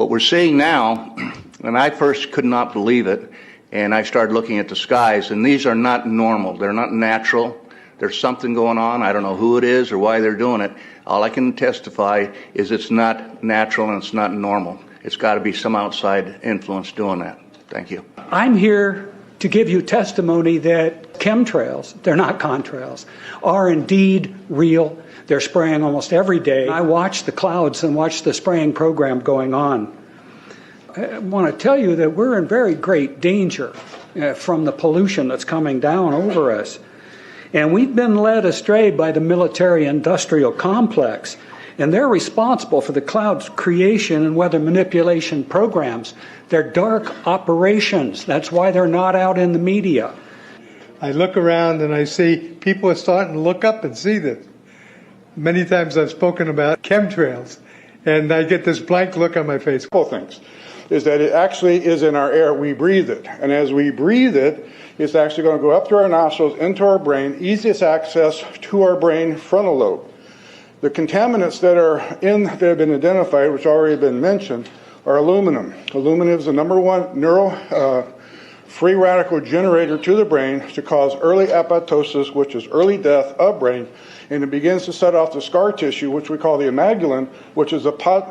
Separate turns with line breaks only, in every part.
What we're seeing now, and I first could not believe it, and I started looking at the skies, and these are not normal. They're not natural. There's something going on. I don't know who it is or why they're doing it. All I can testify is it's not natural and it's not normal. It's got to be some outside influence doing that. Thank you.
I'm here to give you testimony that chemtrails, they're not contrails, are indeed real. They're spraying almost every day. I watch the clouds and watch the spraying program going on. I want to tell you that we're in very great danger from the pollution that's coming down over us. And we've been led astray by the military-industrial complex, and they're responsible for the cloud's creation and weather manipulation programs. They're dark operations. That's why they're not out in the media.
I look around and I see people are starting to look up and see this. Many times I've spoken about chemtrails, and I get this blank look on my face.
Couple things is that it actually is in our air. We breathe it. And as we breathe it, it's actually going to go up through our nostrils, into our brain, easiest access to our brain frontal lobe. The contaminants that have been identified, which already been mentioned, are aluminum. Aluminum is the #1 free radical generator to the brain to cause early apoptosis, which is early death of brain, and it begins to set off the scar tissue, which we call the amygdalin, which is part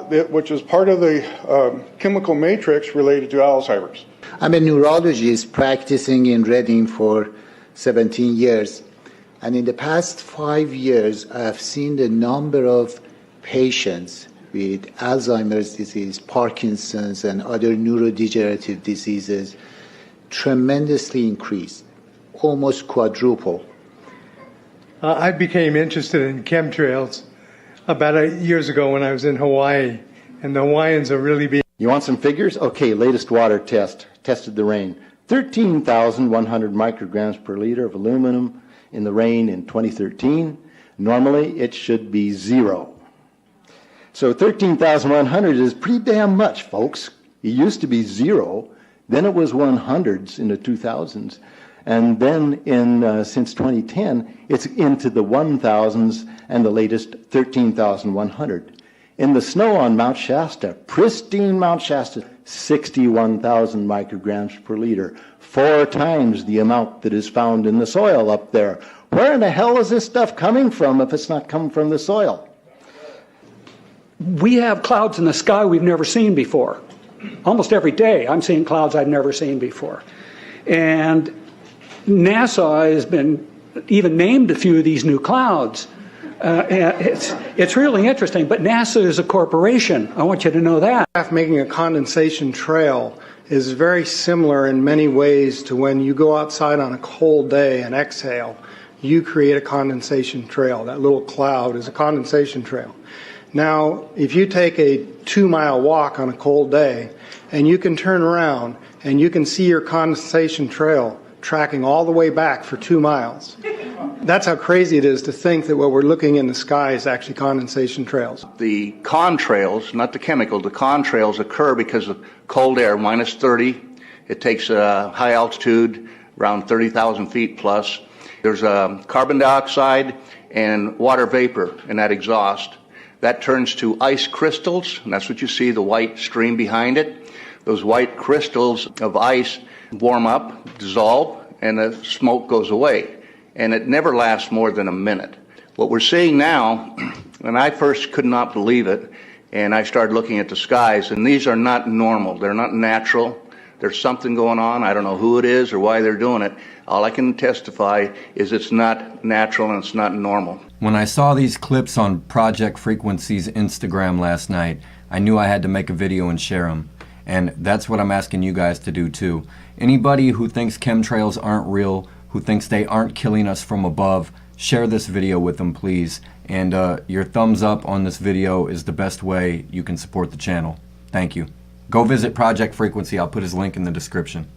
of the chemical matrix related to Alzheimer's.
I'm a neurologist practicing in Reading for 17 years, and in the past 5 years, I have seen the number of patients with Alzheimer's disease, Parkinson's, and other neurodegenerative diseases tremendously increased, almost quadruple.
I became interested in chemtrails about 8 years ago when I was in Hawaii, and the Hawaiians are really being...
You want some figures? Okay, latest water test. Tested the rain. 13,100 micrograms per liter of aluminum in the rain in 2013. Normally, it should be 0. So 13,100 is pretty damn much, folks. It used to be 0. Then it was 100s in the 2000s. And then since 2010, it's into the 1,000s and the latest 13,100. In the snow on Mount Shasta, pristine Mount Shasta, 61,000 micrograms per liter, 4 times the amount that is found in the soil up there. Where in the hell is this stuff coming from if it's not coming from the soil?
We have clouds in the sky we've never seen before. Almost every day I'm seeing clouds I've never seen before. And NASA has been even named a few of these new clouds. It's really interesting, but NASA is a corporation. I want you to know that.
Making a condensation trail is very similar in many ways to when you go outside on a cold day and exhale, you create a condensation trail. That little cloud is a condensation trail. Now, if you take a 2-mile walk on a cold day and you can turn around and you can see your condensation trail tracking all the way back for 2 miles. That's how crazy it is to think that what we're looking in the sky is actually condensation trails.
The contrails, not the chemical, the contrails occur because of cold air, minus 30. It takes high altitude, around 30,000 feet plus. There's carbon dioxide and water vapor in that exhaust. That turns to ice crystals, and that's what you see, the white stream behind it. Those white crystals of ice warm up, dissolve, and the smoke goes away. And it never lasts more than a minute. What we're seeing now, and I first could not believe it, and I started looking at the skies, and these are not normal. They're not natural. There's something going on. I don't know who it is or why they're doing it. All I can testify is it's not natural and it's not normal.
When I saw these clips on Project Frequency's Instagram last night, I knew I had to make a video and share them. And that's what I'm asking you guys to do too. Anybody who thinks chemtrails aren't real, who thinks they aren't killing us from above, share this video with them, please. And your thumbs up on this video is the best way you can support the channel. Thank you. Go visit Project Frequency. I'll put his link in the description.